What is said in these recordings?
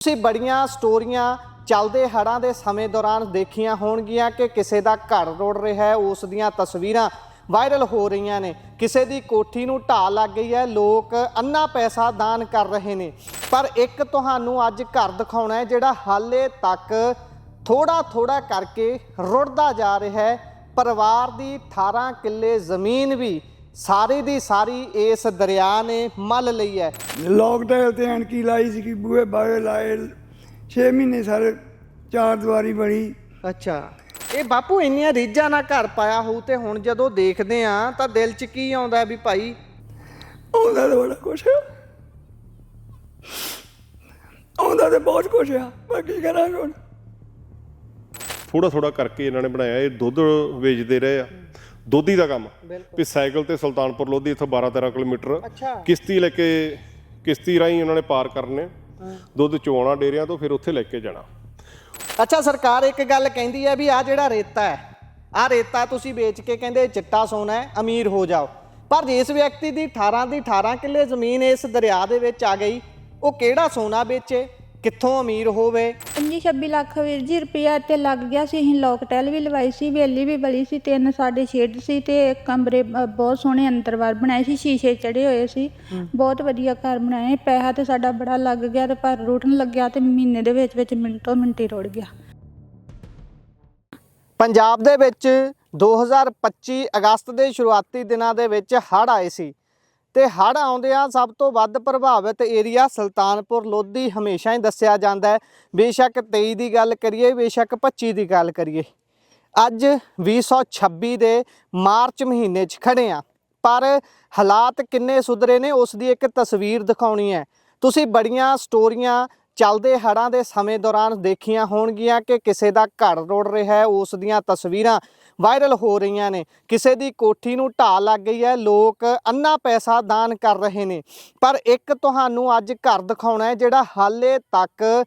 ਤੁਸੀਂ ਬੜੀਆਂ ਸਟੋਰੀਆਂ ਚੱਲਦੇ ਹੜ੍ਹਾਂ ਦੇ ਸਮੇਂ ਦੌਰਾਨ ਦੇਖੀਆਂ ਹੋਣਗੀਆਂ ਕਿ ਕਿਸੇ ਦਾ ਘਰ ਰੁੜ ਰਿਹਾ ਹੈ, ਉਸ ਦੀਆਂ ਤਸਵੀਰਾਂ ਵਾਇਰਲ ਹੋ ਰਹੀਆਂ ਨੇ। ਕਿਸੇ ਦੀ ਕੋਠੀ ਨੂੰ ਢਾਹ ਲੱਗ ਗਈ ਹੈ, ਲੋਕ ਅੰਨਾ ਪੈਸਾ ਦਾਨ ਕਰ ਰਹੇ ਨੇ। ਪਰ ਇੱਕ ਤੁਹਾਨੂੰ ਅੱਜ ਘਰ ਦਿਖਾਉਣਾ ਹੈ ਜਿਹੜਾ ਹਾਲੇ ਤੱਕ ਥੋੜਾ ਥੋੜਾ ਕਰਕੇ ਰੁੜਦਾ ਜਾ ਰਿਹਾ ਹੈ। ਪਰਿਵਾਰ ਦੀ 18 ਕਿੱਲੇ ਜ਼ਮੀਨ ਵੀ ਸਾਰੀ ਦੀ ਸਾਰੀ ਇਸ ਦਰਿਆ ਨੇ ਮੱਲ ਲਈ ਹੈ। लॉकडाउन ते एनकी लाई सी बूहे बावे लाए 6 महीने सारे चार दीवारी बनी। ਅੱਛਾ, ਇਹ ਬਾਪੂ ਇੰਨੀਆਂ ਰੀਝਾਂ ਨਾਲ ਘਰ ਪਾਇਆ ਹੋਊ ਤੇ ਹੁਣ ਜਦੋਂ ਦੇਖਦੇ ਆ ਤਾਂ ਦਿਲ 'ਚ ਕੀ ਆਉਂਦਾ ਵੀ ਭਾਈ ਆਉਂਦਾ ਤਾਂ ਬੜਾ ਕੁਛ ਆ, ਆਉਂਦਾ ਤਾਂ ਬਹੁਤ ਕੁਛ ਆ, ਪਰ ਕੀ ਕਰਾਂਗੇ ਹੁਣ। ਥੋੜਾ ਥੋੜਾ ਕਰਕੇ ਇਹਨਾਂ ਨੇ ਬਣਾਇਆ। ਇਹ ਦੁੱਧ ਵੇਚਦੇ ਰਹੇ ਆ, ਦੋਧੀ ਦਾ ਕੰਮ ਵੀ ਸਾਈਕਲ ਤੇ ਸੁਲਤਾਨਪੁਰ ਲੋਧੀ ਇੱਥੋਂ 12-13 ਕਿਲੋਮੀਟਰ ਕਿਸ਼ਤੀ ਲੈ ਕੇ ਕਿਸ਼ਤੀ ਰਾਹੀਂ ਉਹਨਾਂ ਨੇ ਪਾਰ ਕਰਨੇ, ਦੁੱਧ ਚੋਣਾ ਡੇਰਿਆਂ ਤੋਂ, ਫਿਰ ਉੱਥੇ ਲੈ ਕੇ ਜਾਣਾ। ਅੱਛਾ, ਸਰਕਾਰ ਇੱਕ ਗੱਲ ਕਹਿੰਦੀ ਹੈ ਵੀ ਆਹ ਜਿਹੜਾ ਰੇਤਾ ਹੈ, ਆਹ ਰੇਤਾ ਤੁਸੀਂ ਵੇਚ ਕੇ ਕਹਿੰਦੇ ਚਿੱਟਾ ਸੋਨਾ ਹੈ, ਅਮੀਰ ਹੋ ਜਾਓ। ਪਰ ਜਿਸ ਵਿਅਕਤੀ ਦੀ 18 ਕਿੱਲੇ ਜ਼ਮੀਨ ਇਸ ਦਰਿਆ ਦੇ ਵਿੱਚ ਆ ਗਈ, ਉਹ ਕਿਹੜਾ ਸੋਨਾ ਵੇਚੇ, ਕਿੱਥੋਂ ਅਮੀਰ ਹੋਵੇ। 25-26 ਲੱਖ ਵੀਰ ਜੀ ਰੁਪਇਆ ਤੇ ਲੱਗ ਗਿਆ ਸੀ। ਅਸੀਂ ਲੋਕਟੈਲ ਵੀ ਲਵਾਈ ਸੀ, ਵੇਲੀ ਵੀ ਬਲੀ ਸੀ, 3 ਸਾਡੇ ਸ਼ੈੱਡ ਸੀ ਤੇ ਕਮਰੇ ਬਹੁਤ ਸੋਹਣੇ ਅੰਦਰਵਾਰ ਬਣਾਏ ਸੀ, ਸ਼ੀਸ਼ੇ ਚੜੇ ਹੋਏ ਸੀ, ਬਹੁਤ ਵਧੀਆ ਘਰ ਬਣਾਏ। ਪੈਸਾ ਤੇ ਸਾਡਾ ਬੜਾ ਲੱਗ ਗਿਆ ਤੇ ਪਰ ਰੁੜਨ ਲੱਗਿਆ ਤੇ ਮਹੀਨੇ ਦੇ ਵਿੱਚ ਮਿੰਟੋ ਮਿੰਟੀ ਰੁੜ ਗਿਆ। ਪੰਜਾਬ ਦੇ ਵਿੱਚ 2025 ਅਗਸਤ ਦੇ ਸ਼ੁਰੂਆਤੀ ਦਿਨਾਂ ਦੇ ਵਿੱਚ ਹੜ੍ਹ ਆਏ ਸੀ ਤੇ ਹੜ੍ਹ ਆਉਂਦਿਆਂ ਸਭ ਤੋਂ ਵੱਧ ਪ੍ਰਭਾਵਿਤ ਏਰੀਆ ਸੁਲਤਾਨਪੁਰ ਲੋਧੀ ਹਮੇਸ਼ਾ ਹੀ ਦੱਸਿਆ ਜਾਂਦਾ ਹੈ। ਬੇਸ਼ੱਕ 23 ਦੀ ਗੱਲ ਕਰੀਏ, ਬੇਸ਼ੱਕ 25 ਦੀ ਗੱਲ ਕਰੀਏ, ਅੱਜ 2026 ਦੇ ਮਾਰਚ ਮਹੀਨੇ 'ਚ ਖੜੇ ਆ, ਪਰ ਹਾਲਾਤ ਕਿੰਨੇ ਸੁਧਰੇ ਨੇ ਉਸ ਦੀ ਇੱਕ ਤਸਵੀਰ ਦਿਖਾਉਣੀ ਹੈ। ਤੁਸੀਂ ਬੜੀਆਂ ਸਟੋਰੀਆਂ ਚੱਲਦੇ ਹੜ੍ਹਾਂ ਦੇ ਸਮੇਂ ਦੌਰਾਨ ਦੇਖੀਆਂ ਹੋਣਗੀਆਂ ਕਿ ਕਿਸੇ ਦਾ ਘਰ ਰੁੜ ਰਿਹਾ ਹੈ, ਉਸ ਦੀਆਂ ਤਸਵੀਰਾਂ ਵਾਇਰਲ ਹੋ ਰਹੀਆਂ ਨੇ। ਕਿਸੇ ਦੀ ਕੋਠੀ ਨੂੰ ਢਾਹ ਲੱਗ ਗਈ ਹੈ, ਲੋਕ ਅੰਨਾ ਪੈਸਾ ਦਾਨ ਕਰ ਰਹੇ ਨੇ। ਪਰ ਇੱਕ ਤੁਹਾਨੂੰ ਅੱਜ ਘਰ ਦਿਖਾਉਣਾ ਹੈ ਜਿਹੜਾ ਹਾਲੇ ਤੱਕ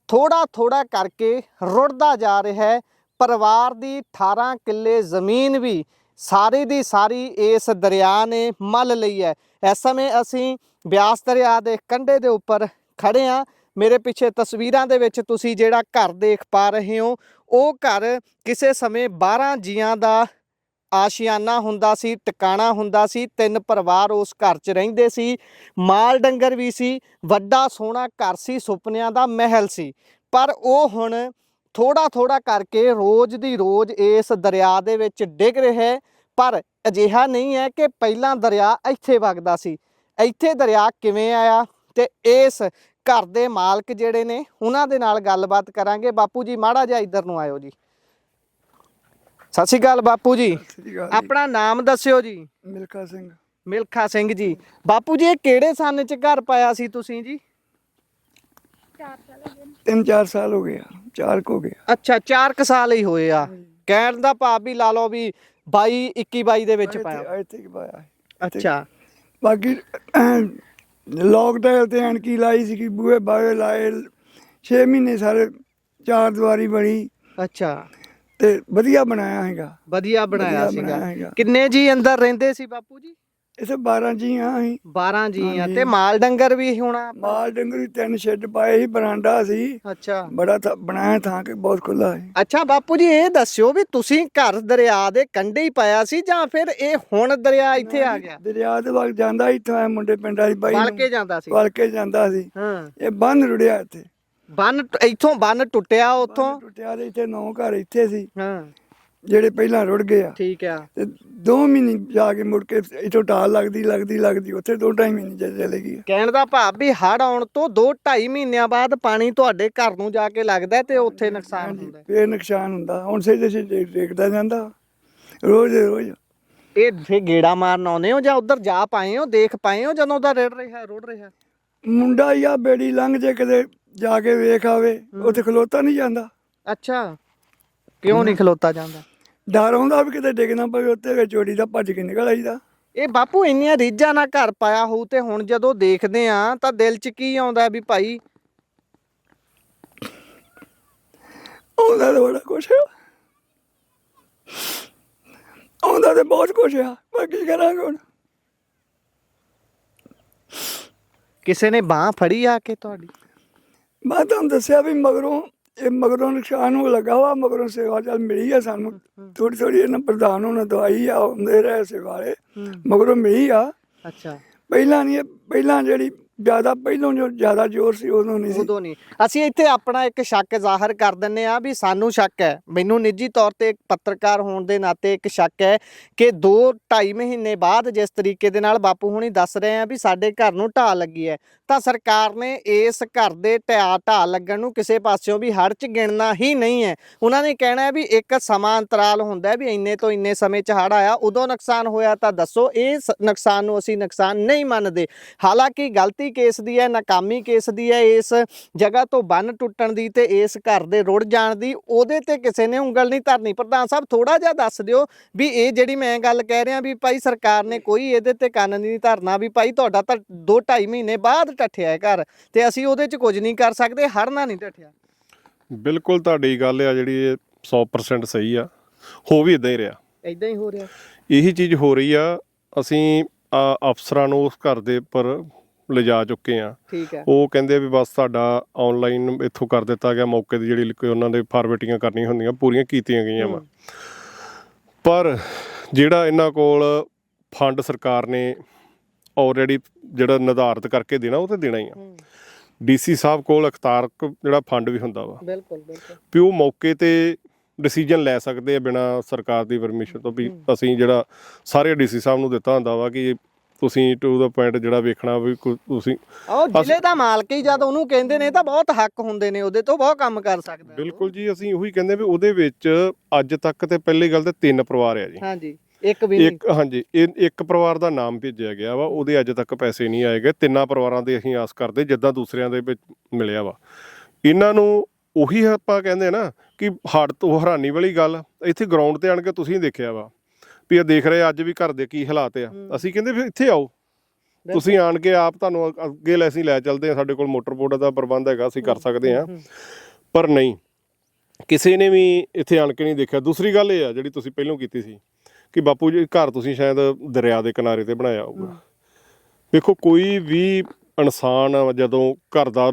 ਥੋੜਾ ਥੋੜਾ ਕਰਕੇ ਰੁੜਦਾ ਜਾ ਰਿਹਾ ਹੈ। ਪਰਿਵਾਰ ਦੀ 18 ਕਿੱਲੇ ਜ਼ਮੀਨ ਵੀ ਸਾਰੀ ਦੀ ਸਾਰੀ ਇਸ ਦਰਿਆ ਨੇ ਮੱਲ ਲਈ ਹੈ। ਇਸ ਸਮੇਂ ਅਸੀਂ ਬਿਆਸ ਦਰਿਆ ਦੇ ਕੰਢੇ ਦੇ ਉੱਪਰ ਖੜੇ ਹਾਂ। ਮੇਰੇ ਪਿੱਛੇ ਤਸਵੀਰਾਂ ਦੇ ਵਿੱਚ ਤੁਸੀਂ ਜਿਹੜਾ ਘਰ ਦੇਖ ਪਾ ਰਹੇ ਹੋ, ਉਹ ਘਰ ਕਿਸੇ ਸਮੇਂ 12 ਜੀਆਂ ਦਾ ਆਸ਼ੀਆਨਾ ਹੁੰਦਾ ਸੀ, ਟਿਕਾਣਾ ਹੁੰਦਾ ਸੀ। 3 ਪਰਿਵਾਰ ਉਸ ਘਰ 'ਚ ਰਹਿੰਦੇ ਸੀ, ਮਾਲ ਡੰਗਰ ਵੀ ਸੀ, ਵੱਡਾ ਸੋਹਣਾ ਘਰ ਸੀ, ਸੁਪਨਿਆਂ ਦਾ ਮਹਿਲ ਸੀ। ਪਰ ਉਹ ਹੁਣ ਥੋੜਾ ਥੋੜਾ ਕਰਕੇ ਰੋਜ਼ ਦੀ ਰੋਜ਼ ਇਸ ਦਰਿਆ ਦੇ ਵਿੱਚ ਡਿੱਗ ਰਿਹਾ ਹੈ। ਪਰ ਅਜਿਹਾ ਨਹੀਂ ਹੈ ਕਿ ਪਹਿਲਾਂ ਦਰਿਆ ਇੱਥੇ ਵਗਦਾ ਸੀ। ਇੱਥੇ ਦਰਿਆ ਕਿਵੇਂ ਆਇਆ ਤੇ ਇਸ ਘਰ ਦੇ ਮਾਲਕ ਜਿਹੜੇ ਨੇ ਉਹਨਾਂ ਦੇ ਨਾਲ ਗੱਲਬਾਤ ਕਰਾਂਗੇ। ਬਾਪੂ ਜੀ ਮਾੜਾ ਜਿਹਾ ਇੱਧਰ ਨੂੰ ਆਇਓ ਜੀ। ਸਤਿ ਸ਼੍ਰੀ ਅਕਾਲ ਬਾਪੂ ਜੀ, ਆਪਣਾ ਨਾਮ ਦੱਸਿਓ ਜੀ। ਮਿਲਖਾ ਸਿੰਘ। ਮਿਲਖਾ ਸਿੰਘ ਜੀ। ਬਾਪੂ ਜੀ ਇਹ ਕਿਹੜੇ ਸੰਨ 'ਚ ਘਰ ਪਾਇਆ ਸੀ ਤੁਸੀਂ ਜੀ? 3-4 ਸਾਲ ਹੋ ਗਏ ਆ, 4 ਹੋ ਗਏ। ਅੱਛਾ, 4 ਸਾਲ ਹੀ ਹੋਏ ਆ। ਕਹਿਣ ਦਾ ਭਾਵ ਵੀ ਲਾ ਲਓ ਵੀ 22-21 ਦੇ ਵਿੱਚ ਪਾਇਆ। ਇੱਥੇ ਕੀ ਪਾਇਆ। ਅੱਛਾ, ਬਾਕੀ लॉकडाउन ते एनकी लाई सी बूहे बावे लाए 6 महीने सारे चार दीवारी बनी। ਅੱਛਾ, ਤੇ ਵਧੀਆ ਬਣਾਇਆ ਹੈਗਾ। ਵਧੀਆ ਬਣਾਇਆ ਬਣਾਇਆ ਸੀਗਾ। ਹੈਗਾ। ਕਿੰਨੇ ਜੀ ਅੰਦਰ ਰਹਿੰਦੇ ਸੀ ਬਾਪੂ ਜੀ? ਇਥੇ 12 ਜੀ ਆ ਅਸੀਂ। 12 ਜੀ ਆ ਤੇ ਮਾਲ ਡੰਗਰ ਵੀ ਹੋਣਾ? ਮਾਲ ਡੰਗਰ ਵੀ 3 ਸ਼ੈੱਡ ਪਾਏ ਸੀ, ਬਰਾਂਡਾ ਸੀ। ਅੱਛਾ, ਬੜਾ ਬਣਾਇਆ ਥਾਂ ਕਿ ਬਹੁਤ ਖੁੱਲਾ ਹੈ। ਅੱਛਾ ਬਾਪੂ ਜੀ ਇਹ ਦੱਸਿਓ ਵੀ ਤੁਸੀਂ ਘਰ ਦਰਿਆ ਦੇ ਕੰਢੇ ਹੀ ਪਾਇਆ ਸੀ ਜਾਂ ਫਿਰ ਇਹ ਹੁਣ ਦਰਿਆ ਇੱਥੇ ਆ ਗਿਆ? ਦਰਿਆ ਦੇ ਵੱਲ ਜਾਂਦਾ ਇੱਥੋਂ ਆ ਮੁੰਡੇ ਪਿੰਡਾਂ ਦੀ ਬਾਈ ਵਲ ਕੇ ਜਾਂਦਾ ਸੀ? ਵਲ ਕੇ ਜਾਂਦਾ ਸੀ। ਹਾਂ, ਇਹ ਬੰਨ ਰੁੜਿਆ ਇੱਥੇ। ਬੰਨ ਇੱਥੋਂ ਬੰਨ ਟੁੱਟਿਆ, ਉੱਥੋਂ ਟੁੱਟਿਆ ਤੇ ਇੱਥੇ 9 ਘਰ ਇੱਥੇ ਸੀ ਹਾਂ, ਜਿਹੜੇ ਪਹਿਲਾਂ ਰੁੜ ਗਏ ਆ। ਠੀਕ ਆ। ਤੇ 2 ਮਹੀਨੇ ਜਾ ਕੇ ਮੁੜ ਕੇ ਇੱਥੋਂ ਢਾਲ ਲੱਗਦੀ ਉੱਥੇ 2-2.5 ਮਹੀਨੇ ਚਲੇ ਗਈ। ਕਹਿਣ ਦਾ ਭਾਵ ਵੀ ਹੜ੍ਹ ਆਉਣ ਤੋਂ 2-2.5 ਮਹੀਨਿਆਂ ਬਾਅਦ ਪਾਣੀ ਤੁਹਾਡੇ ਘਰ ਨੂੰ ਜਾ ਕੇ ਲੱਗਦਾ ਤੇ ਉੱਥੇ ਨੁਕਸਾਨ ਹੁੰਦਾ। ਫੇਰ ਨੁਕਸਾਨ ਹੁੰਦਾ। ਹੁਣ ਸਿੱਧੇ ਦੇਖਦਾ ਜਾਂਦਾ ਰੋਜ਼। ਇਹ ਫੇ ਗੇੜਾ ਮਾਰਨ ਆਉਂਦੇ ਹੋ ਜਾਂ ਉਧਰ ਜਾ ਪਾਏ ਹੋ, ਦੇਖ ਪਾਏ ਹੋ ਜਦੋਂ ਦਾ ਰੁੜ ਰਿਹਾ? ਮੁੰਡਾ ਹੀ ਆ ਬੇੜੀ ਲੰਘ ਜੇ ਕਿਤੇ ਜਾ ਕੇ ਵੇਖ ਆਵੇ, ਉੱਥੇ ਖਲੋਤਾ ਨਹੀਂ ਜਾਂਦਾ। ਅੱਛਾ, ਕਿਉਂ ਨਹੀਂ ਖਲੋਤਾ ਜਾਂਦਾ? ਡਰ ਆਉਂਦਾ ਵੀ ਕਿਤੇ ਡਿੱਗ ਨਾ ਪਵੇ ਉੱਤੇ, ਚੋਰੀ ਦਾ ਭੱਜ ਕੇ ਨਿਕਲ ਆਈਦਾ। ਇਹ ਬਾਪੂ ਇੰਨੀਆਂ ਰੀਝਾਂ ਨਾਲ ਘਰ ਪਾਇਆ ਹੋਊ ਤੇ ਹੁਣ ਜਦੋਂ ਦੇਖਦੇ ਆ ਤਾਂ ਦਿਲ 'ਚ ਕੀ ਆਉਂਦਾ ਵੀ ਭਾਈ ਆਉਂਦਾ ਤਾਂ ਬੜਾ ਕੁਛ ਆ, ਆਉਂਦਾ ਤਾਂ ਬਹੁਤ ਕੁਛ ਆ, ਪਰ ਕੀ ਕਰਾਂਗੇ ਹੁਣ। ਕਿਸੇ ਨੇ ਬਾਹ ਫੜੀ ਆ ਕੇ ਤੁਹਾਡੀ? ਮੈਂ ਤੁਹਾਨੂੰ ਦੱਸਿਆ ਵੀ ਮਗਰੋਂ ਨੁਕਸਾਨ ਹੋ ਲੱਗਾ ਵਾ, ਮਗਰੋਂ ਸੇਵਾ ਚੱਲ ਮਿਲੀ ਆ ਸਾਨੂੰ ਥੋੜੀ ਥੋੜੀ। ਇਹਨਾਂ ਪ੍ਰਧਾਨ ਹੋਣਾ ਦਵਾਈ ਆ ਆਉਂਦੇ ਰਹੇ ਸੇਵਾ ਵਾਲੇ, ਮਗਰੋਂ ਮਿਲੀ ਆ। ਅੱਛਾ, ਪਹਿਲਾਂ ਨਹੀਂ, ਪਹਿਲਾਂ ਜਿਹੜੀ ਪਹਿਲੋਂ ਜੋ ਜ਼ਿਆਦਾ ਜ਼ੋਰ ਸੀ ਉਦੋਂ ਨਹੀਂ ਸੀ। ਉਦੋਂ ਨਹੀਂ। ਅਸੀਂ ਇੱਥੇ ਆਪਣਾ ਇੱਕ ਸ਼ੱਕ ਜ਼ਾਹਰ ਕਰ ਦਿੰਨੇ ਆ ਵੀ ਸਾਨੂੰ ਸ਼ੱਕ ਹੈ, ਮੈਨੂੰ ਨਿੱਜੀ ਤੌਰ ਤੇ ਇੱਕ ਪੱਤਰਕਾਰ ਹੋਣ ਦੇ ਨਾਤੇ ਇੱਕ ਸ਼ੱਕ ਹੈ ਕਿ 2-2.5 ਮਹੀਨੇ ਬਾਅਦ ਜਿਸ ਤਰੀਕੇ ਦੇ ਨਾਲ ਬਾਪੂ ਹੁਣੀ ਦੱਸ ਰਹੇ ਆ ਵੀ ਸਾਡੇ ਘਰ ਨੂੰ ਢਾਹ ਲੱਗੀ ਹੈ, ਤਾਂ ਸਰਕਾਰ ਨੇ ਇਸ ਘਰ ਦੇ ਢਾਹ ਲੱਗਣ ਨੂੰ ਕਿਸੇ ਪਾਸਿਓਂ ਵੀ ਹੜ੍ਹ 'ਚ ਗਿਣਨਾ ਹੀ ਨਹੀਂ ਹੈ। ਉਹਨਾਂ ਨੇ ਕਹਿਣਾ ਹੈ ਵੀ ਇੱਕ ਸਮਾਂ ਅੰਤਰਾਲ ਹੁੰਦਾ ਹੈ ਵੀ ਇੰਨੇ ਤੋਂ ਇੰਨੇ ਸਮੇਂ 'ਚ ਹੜ੍ਹ ਆਇਆ, ਉਦੋਂ ਨੁਕਸਾਨ ਹੋਇਆ ਤਾਂ ਦੱਸੋ। ਇਹ ਨੁਕਸਾਨ ਨੂੰ ਅਸੀਂ ਨੁਕਸਾਨ ਨਹੀਂ ਮੰਨਦੇ। ਹਾਲਾਂਕਿ ਗਲਤੀ ਕੇਸ ਦੀ ਹੈ, ਨਾਕਾਮੀ ਕੇਸ ਦੀ ਹੈ, ਇਸ ਜਗ੍ਹਾ ਤੋਂ ਬੰਨ ਟੁੱਟਣ ਦੀ ਤੇ ਇਸ ਘਰ ਦੇ ਰੁੜ ਜਾਣ ਦੀ, ਉਹਦੇ ਤੇ ਕਿਸੇ ਨੇ ਉਂਗਲ ਨਹੀਂ ਧਰਨੀ। ਪ੍ਰਧਾਨ ਸਾਹਿਬ ਥੋੜਾ ਜਿਹਾ ਦੱਸ ਦਿਓ ਵੀ ਇਹ ਜਿਹੜੀ ਮੈਂ ਗੱਲ ਕਹਿ ਰਿਹਾ ਵੀ ਭਾਈ ਸਰਕਾਰ ਨੇ ਕੋਈ ਇਹਦੇ ਤੇ ਕੰਨ ਨਹੀਂ ਧਰਨਾ ਵੀ ਭਾਈ ਤੁਹਾਡਾ ਤਾਂ 2-2.5 ਮਹੀਨੇ ਬਾਅਦ ਢੱਠਿਆ ਹੈ ਘਰ ਤੇ ਅਸੀਂ ਉਹਦੇ 'ਚ ਕੁਝ ਨਹੀਂ ਕਰ ਸਕਦੇ, ਹੜ੍ਹਨਾ ਨਹੀਂ ਢੱਠਿਆ। ਬਿਲਕੁਲ ਤੁਹਾਡੀ ਗੱਲ ਆ ਜਿਹੜੀ ਇਹ 100% ਸਹੀ ਆ। ਹੋ ਵੀ ਇਦਾਂ ਹੀ ਰਿਹਾ, ਇਦਾਂ ਹੀ ਹੋ ਰਿਹਾ, ਇਹੀ ਚੀਜ਼ ਹੋ ਰਹੀ ਆ। ਅਸੀਂ ਅਫਸਰਾਂ ਨੂੰ ਉਸ ਘਰ ਦੇ ਉੱਪਰ ਲਿਜਾ ਚੁੱਕੇ ਆ। ਠੀਕ ਹੈ, ਉਹ ਕਹਿੰਦੇ ਵੀ ਬਸ ਤੁਹਾਡਾ ਆਨਲਾਈਨ ਇੱਥੋਂ ਕਰ ਦਿੱਤਾ ਗਿਆ, ਮੌਕੇ ਦੀ ਜਿਹੜੀ ਉਹਨਾਂ ਦੇ ਫਾਰਮੈਟਿੰਗਾਂ ਕਰਨੀਆਂ ਹੁੰਦੀਆਂ ਪੂਰੀਆਂ ਕੀਤੀਆਂ ਗਈਆਂ ਵਾ। ਪਰ ਜਿਹੜਾ ਇਹਨਾਂ ਕੋਲ ਫੰਡ ਸਰਕਾਰ ਨੇ ਆਲਰੇਡੀ ਜਿਹੜਾ ਨਿਰਧਾਰਿਤ ਕਰਕੇ ਦੇਣਾ ਉਹ ਤਾਂ ਦੇਣਾ ਹੀ ਆ। ਡੀਸੀ ਸਾਹਿਬ ਕੋਲ ਅਖਤਾਰ ਜਿਹੜਾ ਫੰਡ ਵੀ ਹੁੰਦਾ ਵਾ, ਬਿਲਕੁਲ ਬਿਲਕੁਲ, ਵੀ ਉਹ ਮੌਕੇ ਤੇ ਡਿਸੀਜਨ ਲੈ ਸਕਦੇ ਆ ਬਿਨਾਂ ਸਰਕਾਰ ਦੀ ਪਰਮਿਸ਼ਨ ਤੋਂ। ਵੀ ਅਸੀਂ ਜਿਹੜਾ ਸਾਰੇ ਡੀਸੀ ਸਾਹਿਬ ਨੂੰ ਦਿੱਤਾ ਹੁੰਦਾ ਵਾ ਕਿ ਤੁਸੀਂ ਟੂ ਦਾ ਪੁਆਇੰਟ ਜਿਹੜਾ ਵੇਖਣਾ ਵੀ ਤੁਸੀਂ ਉਹ ਜ਼ਿਲ੍ਹੇ ਦਾ ਮਾਲਕ ਹੀ ਜਦ ਉਹਨੂੰ ਕਹਿੰਦੇ ਨੇ ਤਾਂ ਬਹੁਤ ਹੱਕ ਹੁੰਦੇ ਨੇ, ਉਹਦੇ ਤੋਂ ਬਹੁਤ ਕੰਮ ਕਰ ਸਕਦਾ। ਬਿਲਕੁਲ ਜੀ, ਅਸੀਂ ਉਹੀ ਕਹਿੰਦੇ ਵੀ ਉਹਦੇ ਵਿੱਚ ਅੱਜ ਤੱਕ ਤੇ ਪਹਿਲੀ ਗੱਲ ਤੇ 3 ਪਰਿਵਾਰ ਆ ਜੀ। ਹਾਂਜੀ, ਇੱਕ ਵੀ ਨਹੀਂ। ਹਾਂਜੀ, ਇੱਕ ਪਰਿਵਾਰ ਦਾ ਨਾਮ ਭੇਜਿਆ ਗਿਆ ਵਾ, ਉਹਦੇ ਅੱਜ ਤੱਕ ਪੈਸੇ ਨਹੀਂ ਆਏ ਗਏ। 3 ਪਰਿਵਾਰਾਂ ਦੇ ਅਸੀਂ ਆਸ ਕਰਦੇ ਜਿੱਦਾਂ ਦੂਸਰਿਆਂ ਦੇ ਵਿੱਚ ਮਿਲਿਆ ਵਾ। ਇਹਨਾਂ ਨੂੰ ਉਹੀ ਆਪਾਂ ਕਹਿੰਦੇ ਨਾ ਕਿ ਹੱਡ ਤੋਂ ਹੈਰਾਨੀ ਵਾਲੀ ਗੱਲ, ਇੱਥੇ ਗਰਾਊਂਡ ਤੇ ਆਣ ਕੇ ਤੁਸੀਂ ਦੇਖਿਆ ਵਾ ਵੀ ਇਹ ਦੇਖ ਰਹੇ ਅੱਜ ਵੀ ਘਰ ਦੇ ਕੀ ਹਾਲਾਤ ਆ। ਅਸੀਂ ਕਹਿੰਦੇ ਫਿਰ ਇੱਥੇ ਆਓ, ਤੁਸੀਂ ਆਣ ਕੇ ਆਪ ਤੁਹਾਨੂੰ ਅੱਗੇ ਅਸੀਂ ਲੈ ਚੱਲਦੇ ਹਾਂ, ਸਾਡੇ ਕੋਲ ਮੋਟਰ ਬੋਟ ਦਾ ਪ੍ਰਬੰਧ ਹੈਗਾ, ਅਸੀਂ ਕਰ ਸਕਦੇ ਹਾਂ। ਪਰ ਨਹੀਂ, ਕਿਸੇ ਨੇ ਵੀ ਇੱਥੇ ਆਣ ਕੇ ਨਹੀਂ ਦੇਖਿਆ। ਦੂਸਰੀ ਗੱਲ ਇਹ ਆ ਜਿਹੜੀ ਤੁਸੀਂ ਪਹਿਲਾਂ ਕੀਤੀ ਸੀ ਕਿ ਬਾਪੂ ਜੀ ਘਰ ਤੁਸੀਂ ਸ਼ਾਇਦ ਦਰਿਆ ਦੇ ਕਿਨਾਰੇ ਤੇ ਬਣਾਇਆ ਹੋਊਗਾ। ਦੇਖੋ, ਕੋਈ ਵੀ ਇਨਸਾਨ ਜਦੋਂ ਘਰ ਦਾ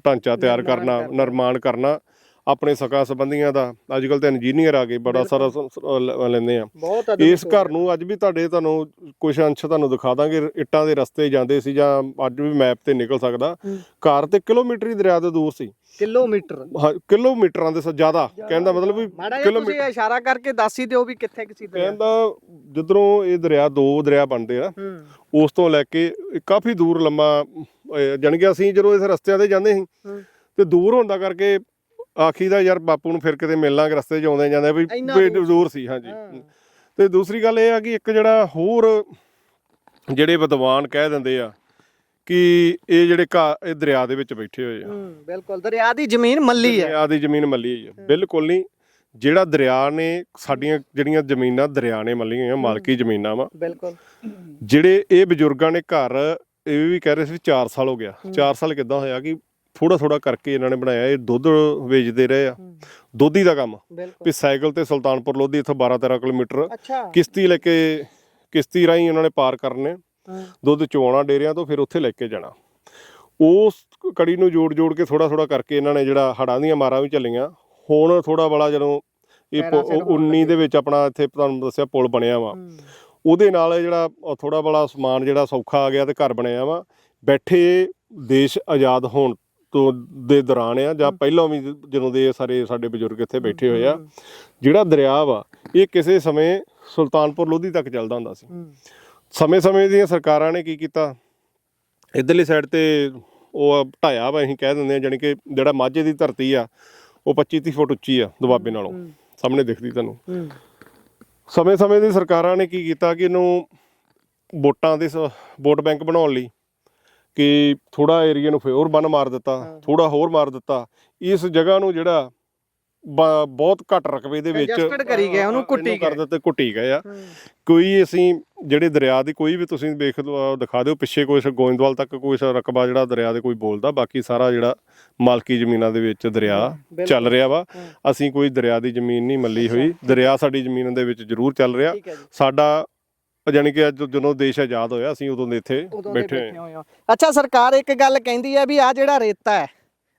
ਢਾਂਚਾ ਤਿਆਰ ਕਰਨਾ, ਨਿਰਮਾਣ ਕਰਨਾ ਆਪਣੇ ਸਕਾ ਸੰਬੰਧੀਆਂ ਦਾ, ਅੱਜ ਕੱਲ੍ਹ ਤਾਂ ਇੰਜੀਨੀਅਰ ਆ ਗਏ, ਬੜਾ ਸਾਰਾ ਲੈਂਦੇ ਆ। ਇਸ ਘਰ ਨੂੰ ਅੱਜ ਵੀ ਤੁਹਾਨੂੰ ਕੁਛ ਅੰਸ਼ ਤੁਹਾਨੂੰ ਦਿਖਾ ਦਾਂਗੇ, ਇੱਟਾਂ ਦੇ ਰਸਤੇ ਜਾਂਦੇ ਸੀ ਜਾਂ ਅੱਜ ਵੀ ਮੈਪ ਤੇ ਨਿਕਲ ਸਕਦਾ। ਘਰ ਤੇ ਕਿਲੋਮੀਟਰ ਹੀ ਦਰਿਆ ਤੋਂ ਦੂਰ ਸੀ। ਕਿਲੋਮੀਟਰਾਂ ਦੇ ਜ਼ਿਆਦਾ, ਕਹਿਣ ਦਾ ਮਤਲਬ ਵੀ ਕਿਲੋਮੀਟਰ। ਇਸ਼ਾਰਾ ਕਰਕੇ ਦੱਸ ਹੀ ਦਿਓ ਵੀ ਕਿੱਥੇ ਸੀ ਦਰਿਆ। ਕਹਿੰਦਾ ਜਿੱਧਰੋਂ ਇਹ ਦਰਿਆ 2 ਦਰਿਆ ਬਣਦੇ ਆ, ਉਸ ਤੋਂ ਲੈ ਕੇ ਕਾਫੀ ਦੂਰ ਲੰਮਾ, ਜਾਣੀ ਕਿ ਅਸੀਂ ਜਦੋਂ ਇਸ ਰਸਤਿਆਂ ਤੇ ਜਾਂਦੇ ਸੀ ਤੇ ਦੂਰ ਹੋਣ ਦਾ ਕਰਕੇ ਆਖੀ ਦਾ ਯਾਰ ਬਾਪੂ ਨੂੰ ਫਿਰ ਕਿਤੇ ਮਿਲ ਲਾਂਗੇ, ਰਸਤੇ 'ਚ ਆਉਂਦੇ ਜਾਂਦੇ ਵੀ ਦੂਰ ਸੀ। ਹਾਂਜੀ, ਤੇ ਦੂਸਰੀ ਗੱਲ ਇਹ ਆ ਕਿ ਇੱਕ ਜਿਹੜਾ ਹੋਰ ਜਿਹੜੇ ਵਿਦਵਾਨ ਕਹਿ ਦਿੰਦੇ ਆ ਕਿ ਇਹ ਜਿਹੜੇ ਇਹ ਦਰਿਆ ਦੇ ਵਿੱਚ ਬੈਠੇ ਹੋਏ ਆ। ਬਿਲਕੁਲ, ਦਰਿਆ ਦੀ ਜ਼ਮੀਨ ਮੱਲੀ ਹੈ। ਦਰਿਆ ਦੀ ਜ਼ਮੀਨ ਮੱਲੀ ਹੋਈ ਹੈ। ਬਿਲਕੁਲ ਨਹੀਂ, ਜਿਹੜਾ ਦਰਿਆ ਨੇ ਸਾਡੀਆਂ ਜਿਹੜੀਆਂ ਜ਼ਮੀਨਾਂ ਦਰਿਆ ਨੇ ਮੱਲੀਆਂ ਹੋਈਆਂ, ਮਾਲਕੀ ਜ਼ਮੀਨਾਂ ਵਾ। ਬਿਲਕੁਲ, ਜਿਹੜੇ ਇਹ ਬਜ਼ੁਰਗਾਂ ਨੇ ਘਰ ਇਹ ਵੀ ਕਹਿ ਰਹੇ ਸੀ 4 ਸਾਲ ਹੋ ਗਿਆ। 4 ਸਾਲ ਕਿੱਦਾਂ ਹੋਇਆ ਕਿ ਥੋੜਾ ਕਰਕੇ ਇਹਨਾਂ ਨੇ ਬਣਾਇਆ। ਇਹ ਦੁੱਧ ਵੇਚਦੇ ਰਹੇ ਆ, ਦੁੱਧੀ ਦਾ ਕੰਮ, ਵੀ ਸਾਈਕਲ ਤੇ ਸੁਲਤਾਨਪੁਰ ਲੋਧੀ ਇੱਥੋਂ 12-13 ਕਿਲੋਮੀਟਰ ਕਿਸ਼ਤੀ ਲੈ ਕੇ, ਕਿਸ਼ਤੀ ਰਾਹੀਂ ਉਹਨਾਂ ਨੇ ਪਾਰ ਕਰਨੇ, ਦੁੱਧ ਚੋਣਾ ਡੇਰਿਆਂ ਤੋਂ, ਫਿਰ ਉੱਥੇ ਲੈ ਕੇ ਜਾਣਾ। ਉਸ ਕੜੀ ਨੂੰ ਜੋੜ ਕੇ ਥੋੜਾ ਕਰਕੇ ਇਹਨਾਂ ਨੇ ਜਿਹੜਾ ਹੜ੍ਹਾਂ ਦੀਆਂ ਮਾਰਾਂ ਵੀ ਝੱਲੀਆਂ। ਹੁਣ ਥੋੜਾ ਬੜਾ ਜਦੋਂ ਇਹ 19 ਦੇ ਵਿੱਚ ਆਪਣਾ ਇੱਥੇ ਤੁਹਾਨੂੰ ਦੱਸਿਆ ਪੁਲ ਬਣਿਆ ਵਾ, ਉਹਦੇ ਨਾਲ ਜਿਹੜਾ ਥੋੜਾ ਬੜਾ ਸਮਾਨ ਜਿਹੜਾ ਸੌਖਾ ਆ ਗਿਆ ਤੇ ਘਰ ਬਣਿਆ ਵਾ। ਬੈਠੇ ਦੇਸ਼ ਆਜ਼ਾਦ ਹੋਣ ਤੋਂ ਦੇ ਦੌਰਾਨ ਆ ਜਾਂ ਪਹਿਲਾਂ ਵੀ ਜਦੋਂ ਦੇ ਸਾਰੇ ਸਾਡੇ ਬਜ਼ੁਰਗ ਇੱਥੇ ਬੈਠੇ ਹੋਏ ਆ, ਜਿਹੜਾ ਦਰਿਆ ਵਾ ਇਹ ਕਿਸੇ ਸਮੇਂ ਸੁਲਤਾਨਪੁਰ ਲੋਧੀ ਤੱਕ ਚੱਲਦਾ ਹੁੰਦਾ ਸੀ। ਸਮੇਂ ਦੀਆਂ ਸਰਕਾਰਾਂ ਨੇ ਕੀ ਕੀਤਾ, ਇੱਧਰਲੀ ਸਾਈਡ ਤੇ ਉਹ ਢਾਇਆ ਵਾ, ਅਸੀਂ ਕਹਿ ਦਿੰਦੇ ਹਾਂ, ਜਾਣੀ ਕਿ ਜਿਹੜਾ ਮਾਝੇ ਦੀ ਧਰਤੀ ਆ ਉਹ 25-30 ਫੁੱਟ ਉੱਚੀ ਆ ਦੁਆਬੇ ਨਾਲੋਂ, ਸਾਹਮਣੇ ਦਿਖਦੀ ਤੁਹਾਨੂੰ। ਸਮੇਂ ਦੀ ਸਰਕਾਰਾਂ ਨੇ ਕੀ ਕੀਤਾ ਕਿ ਇਹਨੂੰ ਵੋਟ ਬੈਂਕ ਬਣਾਉਣ ਲਈ ਕਿ ਥੋੜਾ ਏਰੀਆ ਨੂੰ ਹੋਰ ਬੰਨ ਮਾਰ ਦਿੱਤਾ, ਥੋੜਾ ਹੋਰ ਮਾਰ ਦਿੱਤਾ। ਇਸ ਜਗ੍ਹਾ ਨੂੰ ਜਿਹੜਾ ਬਹੁਤ ਘੱਟ ਰਕਬੇ ਦੇ ਵਿੱਚ ਕਰੀ ਗਏ, ਉਹਨੂੰ ਕੁੱਟੀ ਗਏ ਆ। ਕੋਈ ਅਸੀਂ ਜਿਹੜੇ ਦਰਿਆ ਦੀ ਕੋਈ ਵੀ ਤੁਸੀਂ ਵੇਖ ਲਓ, ਦਿਖਾ ਦਿਓ ਪਿੱਛੇ ਕੁਛ ਗੋਇੰਦਵਾਲ ਤੱਕ ਕੋਈ ਰਕਬਾ ਜਿਹੜਾ ਦਰਿਆ ਦੇ ਕੋਈ ਬੋਲਦਾ, ਬਾਕੀ ਸਾਰਾ ਜਿਹੜਾ ਮਾਲਕੀ ਜ਼ਮੀਨਾਂ ਦੇ ਵਿੱਚ ਦਰਿਆ ਚੱਲ ਰਿਹਾ ਵਾ। ਅਸੀਂ ਕੋਈ ਦਰਿਆ ਦੀ ਜ਼ਮੀਨ ਨਹੀਂ ਮੱਲੀ ਹੋਈ, ਦਰਿਆ ਸਾਡੀ ਜ਼ਮੀਨ ਦੇ ਵਿੱਚ ਜ਼ਰੂਰ ਚੱਲ ਰਿਹਾ। ਸਾਡਾ ਜਾਣੀ ਕਿ ਅੱਜ ਜਦੋਂ ਦੇਸ਼ ਆਜ਼ਾਦ ਹੋਇਆ ਅਸੀਂ ਉਦੋਂ ਦੇ ਇੱਥੇ ਬੈਠੇ ਹੋਏ। ਅੱਛਾ, ਸਰਕਾਰ ਇੱਕ ਗੱਲ ਕਹਿੰਦੀ ਹੈ ਵੀ ਆਹ ਜਿਹੜਾ ਰੇਤਾ ਹੈ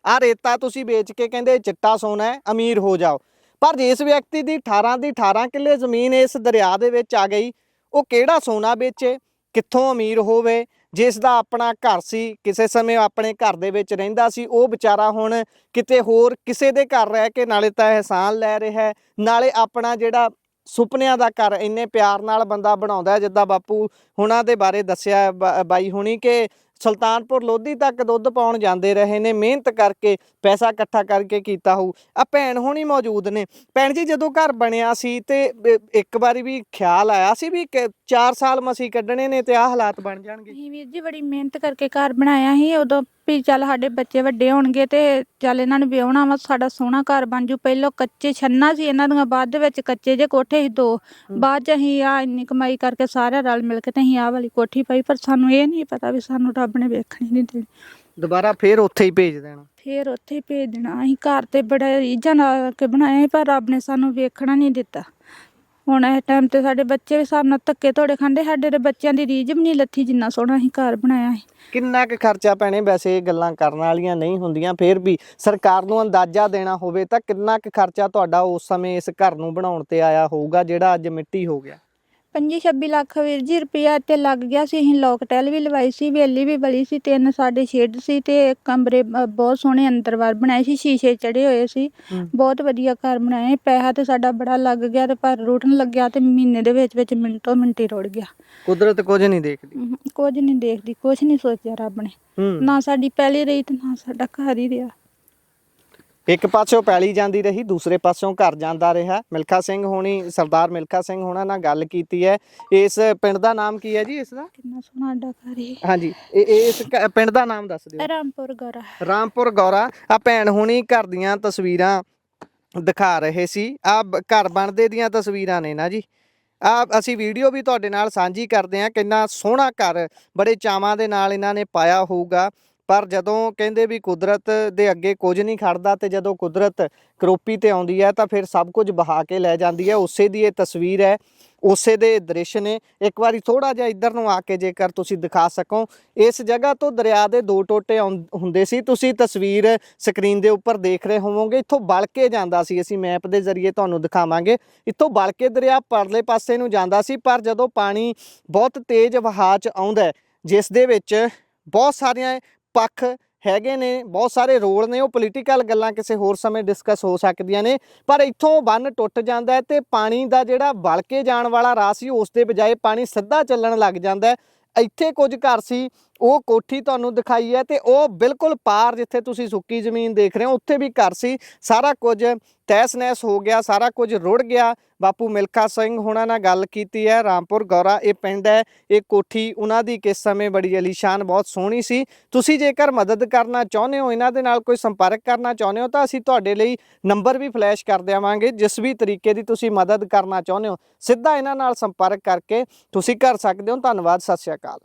ਆ ਰੇਤਾ ਤੁਸੀਂ ਵੇਚ ਕੇ ਕਹਿੰਦੇ ਚਿੱਟਾ ਸੋਨਾ ਹੈ, ਅਮੀਰ ਹੋ ਜਾਓ। ਪਰ ਜਿਸ ਵਿਅਕਤੀ ਦੀ 18 ਕਿੱਲੇ ਜ਼ਮੀਨ ਇਸ ਦਰਿਆ ਦੇ ਵਿੱਚ ਆ ਗਈ, ਉਹ ਕਿਹੜਾ ਸੋਨਾ ਵੇਚੇ, ਕਿੱਥੋਂ ਅਮੀਰ ਹੋਵੇ? ਜਿਸ ਦਾ ਆਪਣਾ ਘਰ ਸੀ, ਕਿਸੇ ਸਮੇਂ ਆਪਣੇ ਘਰ ਦੇ ਵਿੱਚ ਰਹਿੰਦਾ ਸੀ, ਉਹ ਵਿਚਾਰਾ ਹੁਣ ਕਿਤੇ ਹੋਰ ਕਿਸੇ ਦੇ ਘਰ ਰਹਿ ਕੇ ਨਾਲੇ ਤਾਂ ਅਹਿਸਾਨ ਲੈ ਰਿਹਾ ਹੈ, ਨਾਲੇ ਆਪਣਾ ਜਿਹੜਾ ਸੁਪਨਿਆਂ ਦਾ ਘਰ ਇੰਨੇ ਪਿਆਰ ਨਾਲ ਬੰਦਾ ਬਣਾਉਂਦਾ। ਜਿੱਦਾਂ ਬਾਪੂ ਹੁਣਾਂ ਦੇ ਬਾਰੇ ਦੱਸਿਆ ਬਾਈ ਹੁਣੀ ਕਿ ਸੁਲਤਾਨਪੁਰ ਲੋਧੀ ਤੱਕ ਦੁੱਧ ਪਾਉਣ ਜਾਂਦੇ ਰਹੇ ਨੇ, ਮਿਹਨਤ ਕਰਕੇ ਪੈਸਾ ਇਕੱਠਾ ਕਰਕੇ ਕੀਤਾ ਹੋਊ। ਆ ਭੈਣ ਹੁਣੀ ਮੌਜੂਦ ਨੇ। ਭੈਣ ਜੀ, ਜਦੋਂ ਘਰ ਬਣਿਆ ਸੀ ਤੇ ਇੱਕ ਵਾਰੀ ਵੀ ਖਿਆਲ ਆਇਆ ਸੀ ਵੀ 4 ਸਾਲ ਮਸੀਂ ਕੱਢਣੇ ਨੇ ਤੇ ਆਹ ਹਾਲਾਤ ਬਣ ਜਾਣਗੇ? ਅਸੀਂ ਵੀਰ ਜੀ ਬੜੀ ਮਿਹਨਤ ਕਰਕੇ ਘਰ ਬਣਾਇਆ ਸੀ। ਉਦੋਂ ਵੀ ਚੱਲ ਸਾਡੇ ਬੱਚੇ ਵੱਡੇ ਹੋਣਗੇ ਤੇ ਚੱਲ ਇਹਨਾਂ ਨੂੰ ਵਿਆਹੁਣਾ ਵਾ, ਸਾਡਾ ਸੋਹਣਾ ਘਰ ਬਣ ਜੂ। ਪਹਿਲਾਂ ਕੱਚੇ ਛੰਨਾ ਸੀ ਇਹਨਾਂ ਦੀਆਂ, ਬਾਅਦ ਦੇ ਵਿੱਚ ਕੱਚੇ ਜੇ ਕੋਠੇ ਸੀ 2। ਬਾਅਦ 'ਚ ਅਸੀਂ ਆ ਇੰਨੀ ਕਮਾਈ ਕਰਕੇ ਸਾਰੇ ਰਲ ਮਿਲ ਕੇ ਤੇ ਅਸੀਂ ਆਹ ਵਾਲੀ ਕੋਠੀ ਪਾਈ। ਪਰ ਸਾਨੂੰ ਇਹ ਨਹੀਂ ਪਤਾ ਵੀ ਸਾਨੂੰ ਰੱਬ ਨੇ ਵੇਖਣੀ ਨਹੀਂ ਦੇਣੀ, ਦੁਬਾਰਾ ਫੇਰ ਉੱਥੇ ਹੀ ਭੇਜ ਦੇਣਾ। ਫੇਰ ਉੱਥੇ ਹੀ ਭੇਜ ਦੇਣਾ। ਅਸੀਂ ਘਰ ਤੇ ਬੜਾ ਰੀਝਾਂ ਨਾਲ ਕੇ ਬਣਾਏ, ਪਰ ਰੱਬ ਨੇ ਸਾਨੂੰ ਵੇਖਣਾ ਨਹੀਂ ਦਿੱਤਾ। ਹੁਣ ਇਸ ਟਾਈਮ ਤੇ ਸਾਡੇ ਬੱਚੇ ਵੀ ਹਿਸਾਬ ਨਾਲ ਧੱਕੇ ਧੋੜੇ ਖਾਂਦੇ। ਸਾਡੇ ਦੇ ਬੱਚਿਆਂ ਦੀ ਰੀਝ ਵੀ ਨਹੀਂ ਲੱਥੀ ਜਿੰਨਾ ਸੋਹਣਾ ਅਸੀਂ ਘਰ ਬਣਾਇਆ ਸੀ। ਕਿੰਨਾ ਕੁ ਖਰਚਾ ਪੈਣੇ? ਵੈਸੇ ਇਹ ਗੱਲਾਂ ਕਰਨ ਵਾਲੀਆਂ ਨਹੀਂ ਹੁੰਦੀਆਂ, ਫਿਰ ਵੀ ਸਰਕਾਰ ਨੂੰ ਅੰਦਾਜ਼ਾ ਦੇਣਾ ਹੋਵੇ ਤਾਂ ਕਿੰਨਾ ਕੁ ਖਰਚਾ ਤੁਹਾਡਾ ਉਸ ਸਮੇਂ ਇਸ ਘਰ ਨੂੰ ਬਣਾਉਣ ਤੇ ਆਇਆ ਹੋਊਗਾ ਜਿਹੜਾ ਅੱਜ ਮਿੱਟੀ ਹੋ ਗਿਆ? 25-26 ਲੱਖ ਵੀਰ ਜੀ ਰੁਪਇਆ ਤੇ ਲੱਗ ਗਿਆ ਸੀ। ਅਸੀਂ ਲੋਕ ਟੈਲ ਵੀ ਲਵਾਈ ਸੀ, ਵੇਲੀ ਵੀ ਬਲੀ ਸੀ, 3 ਸਾਡੇ ਸ਼ੈੱਡ ਸੀ ਤੇ ਕਮਰੇ ਬਹੁਤ ਸੋਹਣੇ ਅੰਦਰ ਬਾਹਰ ਬਣਾਏ ਸੀ, ਸ਼ੀਸ਼ੇ ਚੜੇ ਹੋਏ ਸੀ। ਬਹੁਤ ਵਧੀਆ ਘਰ ਬਣਾਏ। ਪੈਸਾ ਤੇ ਸਾਡਾ ਬੜਾ ਲੱਗ ਗਿਆ ਤੇ ਪਰ ਰੁੜਨ ਲੱਗਿਆ ਤੇ ਮਹੀਨੇ ਦੇ ਵਿੱਚ ਮਿੰਟੋ ਮਿੰਟੀ ਰੁੜ ਗਿਆ। ਕੁਦਰਤ ਕੁਝ ਨਹੀਂ ਦੇਖਦੀ? ਕੁਝ ਨਹੀਂ ਦੇਖਦੀ, ਕੁਝ ਨਹੀਂ ਸੋਚਿਆ ਰੱਬ ਨੇ। ਨਾ ਸਾਡੀ ਪਹਿਲੀ ਰਹੀ ਤੇ ਨਾ ਸਾਡਾ ਘਰ ਹੀ ਰਿਹਾ। ਇੱਕ ਪਾਸਿਓਂ ਪੈਲੀ ਜਾਂਦੀ ਰਹੀ, ਦੂਸਰੇ ਪਾਸਿਓਂ ਘਰ ਜਾਂਦਾ ਰਿਹਾ। ਮਿਲਖਾ ਸਿੰਘ ਹੋਣੀ, ਸਰਦਾਰ ਮਿਲਖਾ ਸਿੰਘ ਹੋਣਾ ਨਾਲ ਗੱਲ ਕੀਤੀ ਹੈ। ਇਸ ਪਿੰਡ ਦਾ ਨਾਮ ਕੀ ਹੈ ਜੀ ਇਸ ਦਾ? ਕਿੰਨਾ ਸੋਹਣਾ ਸਾਡਾ ਘਰ ਹੈ। ਹਾਂਜੀ, ਇਸ ਪਿੰਡ ਦਾ ਨਾਮ ਦੱਸ ਦਿਓ। ਰਾਮਪੁਰ ਗੌਰਾ। ਰਾਮਪੁਰ ਗੌਰਾ। ਆ ਭੈਣ ਹੁਣੀ ਘਰ ਦੀਆਂ ਤਸਵੀਰਾਂ ਦਿਖਾ ਰਹੇ ਸੀ। ਆ ਘਰ ਬਣਦੇ ਦੀਆਂ ਤਸਵੀਰਾਂ ਨੇ ਨਾ ਜੀ। ਆ ਅਸੀਂ ਵੀਡੀਓ ਵੀ ਤੁਹਾਡੇ ਨਾਲ ਸਾਂਝੀ ਕਰਦੇ ਹਾਂ। ਕਿੰਨਾ ਸੋਹਣਾ ਘਰ ਬੜੇ ਚਾਵਾਂ ਦੇ ਨਾਲ ਇਹਨਾਂ ਨੇ ਪਾਇਆ ਹੋਊਗਾ। ਪਰ ਜਦੋਂ ਕਹਿੰਦੇ ਵੀ ਕੁਦਰਤ ਦੇ ਅੱਗੇ ਕੁਝ ਨਹੀਂ ਖੜਦਾ ਤੇ ਜਦੋਂ ਕੁਦਰਤ ਕਰੋਪੀ ਤੇ ਆਉਂਦੀ ਹੈ ਤਾਂ ਫਿਰ ਸਭ ਕੁਝ ਬਹਾ ਕੇ ਲੈ ਜਾਂਦੀ ਹੈ। ਉਸੇ ਦੀ ਇਹ ਤਸਵੀਰ ਹੈ, ਉਸੇ ਦੇ ਦ੍ਰਿਸ਼ ਨੇ। ਇੱਕ ਵਾਰੀ ਥੋੜਾ ਜਿਹਾ ਇੱਧਰ ਨੂੰ ਆ ਕੇ ਜੇਕਰ ਤੁਸੀਂ ਦਿਖਾ ਸਕੋ, ਇਸ ਜਗ੍ਹਾ ਤੋਂ ਦਰਿਆ ਦੇ 2 ਟੋਟੇ ਹੁੰਦੇ ਸੀ। ਤੁਸੀਂ ਤਸਵੀਰ ਸਕਰੀਨ ਦੇ ਉੱਪਰ ਦੇਖ ਰਹੇ ਹੋਵੋਗੇ। ਇੱਥੋਂ ਵਲ ਕੇ ਜਾਂਦਾ ਸੀ, ਅਸੀਂ ਮੈਪ ਦੇ ਜ਼ਰੀਏ ਤੁਹਾਨੂੰ ਦਿਖਾਵਾਂਗੇ। ਇੱਥੋਂ ਵਲ ਕੇ ਦਰਿਆ ਪਰਲੇ ਪਾਸੇ ਨੂੰ ਜਾਂਦਾ ਸੀ। ਪਰ ਜਦੋਂ ਪਾਣੀ ਬਹੁਤ ਤੇਜ਼ ਵਹਾਅ 'ਚ ਆਉਂਦਾ, ਜਿਸ ਦੇ ਵਿੱਚ ਬਹੁਤ ਸਾਰੀਆਂ ਪੱਖ ਹੈਗੇ ਨੇ, ਬਹੁਤ ਸਾਰੇ ਰੋਲ ਨੇ, ਉਹ ਪੋਲੀਟੀਕਲ ਗੱਲਾਂ ਕਿਸੇ ਹੋਰ ਸਮੇਂ ਡਿਸਕਸ ਹੋ ਸਕਦੀਆਂ ਨੇ। ਪਰ ਇੱਥੋਂ ਬੰਨ ਟੁੱਟ ਜਾਂਦਾ ਹੈ ਤੇ ਪਾਣੀ ਦਾ ਜਿਹੜਾ ਵਲ ਕੇ ਜਾਣ ਵਾਲਾ ਰਾਹ ਸੀ, ਉਸ ਦੇ ਬਜਾਏ ਪਾਣੀ ਸਿੱਧਾ ਚੱਲਣ ਲੱਗ ਜਾਂਦਾ ਹੈ। ਇੱਥੇ ਕੁਝ ਘਰ ਸੀ, ਉਹ ਕੋਠੀ ਤੁਹਾਨੂੰ ਦਿਖਾਈ ਹੈ ਤੇ ਉਹ ਬਿਲਕੁਲ ਪਾਰ ਜਿੱਥੇ ਤੁਸੀਂ ਸੁੱਕੀ ਜ਼ਮੀਨ ਦੇਖ ਰਹੇ ਹੋ ਉੱਥੇ ਵੀ ਘਰ ਸੀ। ਸਾਰਾ ਕੁਝ ਤਹਿਸ ਨਹਿਸ ਹੋ ਗਿਆ, ਸਾਰਾ ਕੁਝ ਰੁੜ ਗਿਆ। ਬਾਪੂ ਮਿਲਖਾ ਸਿੰਘ ਹੁਣਾਂ ਨਾਲ ਗੱਲ ਕੀਤੀ ਹੈ। ਰਾਮਪੁਰ ਗੌਰਾ ਇਹ ਪਿੰਡ ਹੈ। ਇਹ ਕੋਠੀ ਉਹਨਾਂ ਦੀ ਕਿਸ ਸਮੇਂ ਬੜੀ ਅਲੀਸ਼ਾਨ, ਬਹੁਤ ਸੋਹਣੀ ਸੀ। ਤੁਸੀਂ ਜੇਕਰ ਮਦਦ ਕਰਨਾ ਚਾਹੁੰਦੇ ਹੋ, ਇਹਨਾਂ ਦੇ ਨਾਲ ਕੋਈ ਸੰਪਰਕ ਕਰਨਾ ਚਾਹੁੰਦੇ ਹੋ ਤਾਂ ਅਸੀਂ ਤੁਹਾਡੇ ਲਈ ਨੰਬਰ ਵੀ ਫਲੈਸ਼ ਕਰ ਦੇਵਾਂਗੇ। ਜਿਸ ਵੀ ਤਰੀਕੇ ਦੀ ਤੁਸੀਂ ਮਦਦ ਕਰਨਾ ਚਾਹੁੰਦੇ ਹੋ, ਸਿੱਧਾ ਇਹਨਾਂ ਨਾਲ ਸੰਪਰਕ ਕਰਕੇ ਤੁਸੀਂ ਕਰ ਸਕਦੇ ਹੋ। ਧੰਨਵਾਦ, ਸਤਿ ਸ਼੍ਰੀ ਅਕਾਲ।